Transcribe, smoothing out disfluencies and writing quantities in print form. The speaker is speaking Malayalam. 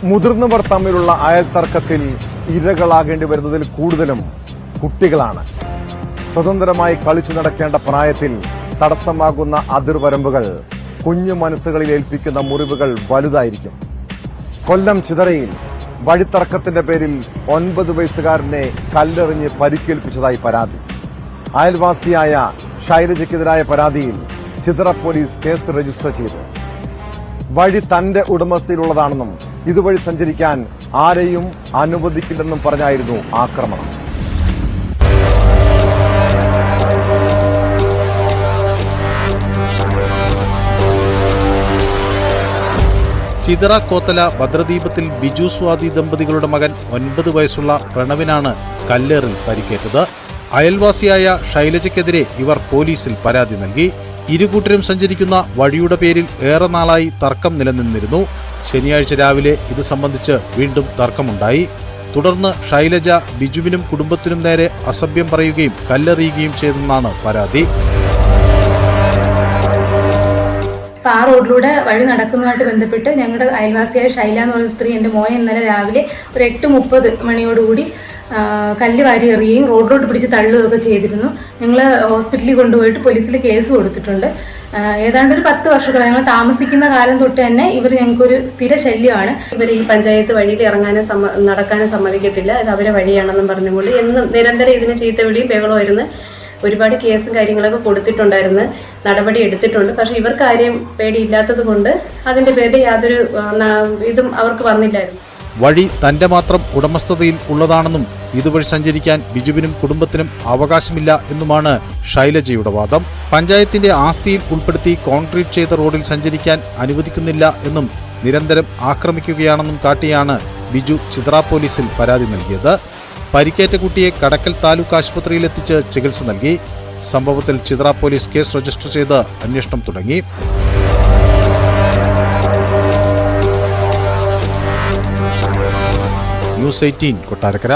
മുതിർന്നവർ തമ്മിലുള്ള അയൽത്തർക്കത്തിൽ ഇരകളാകേണ്ടി വരുന്നതിൽ കൂടുതലും കുട്ടികളാണ്. സ്വതന്ത്രമായി കളിച്ചു നടക്കേണ്ട പ്രായത്തിൽ തടസ്സമാകുന്ന അതിർവരമ്പുകൾ കുഞ്ഞു മനസ്സുകളിൽ ഏൽപ്പിക്കുന്ന മുറിവുകൾ വലുതായിരിക്കും. കൊല്ലം ചിതറയിൽ വഴിത്തർക്കത്തിന്റെ പേരിൽ 9 വയസ്സുകാരനെ കല്ലെറിഞ്ഞ് പരിക്കേൽപ്പിച്ചതായി പരാതി. അയൽവാസിയായ ശൈലജയ്ക്കെതിരായ പരാതിയിൽ ചിതറ പോലീസ് കേസ് രജിസ്റ്റർ ചെയ്തു. വഴി തന്റെ ഉടമസ്ഥയിലുള്ളതാണെന്നും ഇതുവഴി സഞ്ചരിക്കാൻ ആരെയും അനുവദിക്കില്ലെന്നും പറഞ്ഞായിരുന്നു ആക്രമണം. ചിതറ കോത്തല ഭദ്രദീപത്തിൽ ബിജു സ്വാതി ദമ്പതികളുടെ മകൻ 9 വയസ്സുള്ള പ്രണവിനാണ് കല്ലേറിൽ പരിക്കേറ്റത്. അയൽവാസിയായ ശൈലജയ്ക്കെതിരെ ഇവർ പോലീസിൽ പരാതി നൽകി. ഇരുകൂട്ടരും സഞ്ചരിക്കുന്ന വഴിയുടെ പേരിൽ ഏറെ നാളായി തർക്കം നിലനിന്നിരുന്നു. ശനിയാഴ്ച രാവിലെ ഇത് സംബന്ധിച്ച് വീണ്ടും തർക്കമുണ്ടായി. തുടർന്ന് ശൈലജ ബിജുവിനും കുടുംബത്തിനും നേരെ അസഭ്യം പറയുകയും കല്ലെറിയുകയും ചെയ്തെന്നാണ് പരാതി. ആ റോഡിലൂടെ വഴി നടക്കുന്നതുമായിട്ട് ബന്ധപ്പെട്ട് ഞങ്ങളുടെ അയൽവാസിയായ ശൈല എന്ന് പറയുന്ന സ്ത്രീ എൻ്റെ മോനെ ഇന്നലെ രാവിലെ ഒരു 8:30 മണിയോടുകൂടി കല്ല് വാരി എറിയുകയും റോഡിലോട്ട് പിടിച്ച് തള്ളുകയൊക്കെ ചെയ്തിരുന്നു. ഞങ്ങൾ ഹോസ്പിറ്റലിൽ കൊണ്ടുപോയിട്ട് പോലീസിൽ കേസ് കൊടുത്തിട്ടുണ്ട്. ഏതാണ്ട് ഒരു 10 വർഷത്തോളം ഞങ്ങൾ താമസിക്കുന്ന കാലം തൊട്ട് തന്നെ ഇവർ ഞങ്ങൾക്കൊരു സ്ഥിര ശല്യമാണ്. ഇവർ ഈ പഞ്ചായത്ത് വഴിയിൽ ഇറങ്ങാനും നടക്കാനും സമ്മതിക്കത്തില്ല, ഇത് അവരെ വഴിയാണെന്നും പറഞ്ഞുകൊണ്ട് എന്നും നിരന്തരം ഇതിന് ചീത്ത വിളിയും ബഹളമായിരുന്നു. ഒരുപാട് കേസും കാര്യങ്ങളൊക്കെ കൊടുത്തിട്ടുണ്ടായിരുന്നു, നടപടി എടുത്തിട്ടുണ്ട്. പക്ഷെ ഇവർക്ക് ആരെയും പേടിയില്ലാത്തത് കൊണ്ട് അതിന്റെ പേരിൽ യാതൊരു ഇതും അവർക്ക് വന്നില്ലായിരുന്നു. വഴി തന്റെ മാത്രം ഉടമസ്ഥതയിൽ ഉള്ളതാണെന്നും ഇതുവഴി സഞ്ചരിക്കാൻ ബിജുവിനും കുടുംബത്തിനും അവകാശമില്ല എന്നുമാണ് ശൈലജയുടെ വാദം. പഞ്ചായത്തിന്റെ ആസ്തിയിൽ ഉൾപ്പെടുത്തി കോൺക്രീറ്റ് ചെയ്ത റോഡിൽ സഞ്ചരിക്കാൻ അനുവദിക്കുന്നില്ല എന്നും നിരന്തരം ആക്രമിക്കുകയാണെന്നും കാട്ടിയാണ് ബിജു ചിതറ പോലീസിൽ പരാതി നൽകിയത്. പരിക്കേറ്റ കുട്ടിയെ കടക്കൽ താലൂക്ക് ആശുപത്രിയിലെത്തിച്ച് ചികിത്സ നൽകി. സംഭവത്തിൽ ചിതറ പോലീസ് കേസ് രജിസ്റ്റർ ചെയ്ത് അന്വേഷണം തുടങ്ങി. ന്യൂസ് 18 കൊട്ടാരക്കര.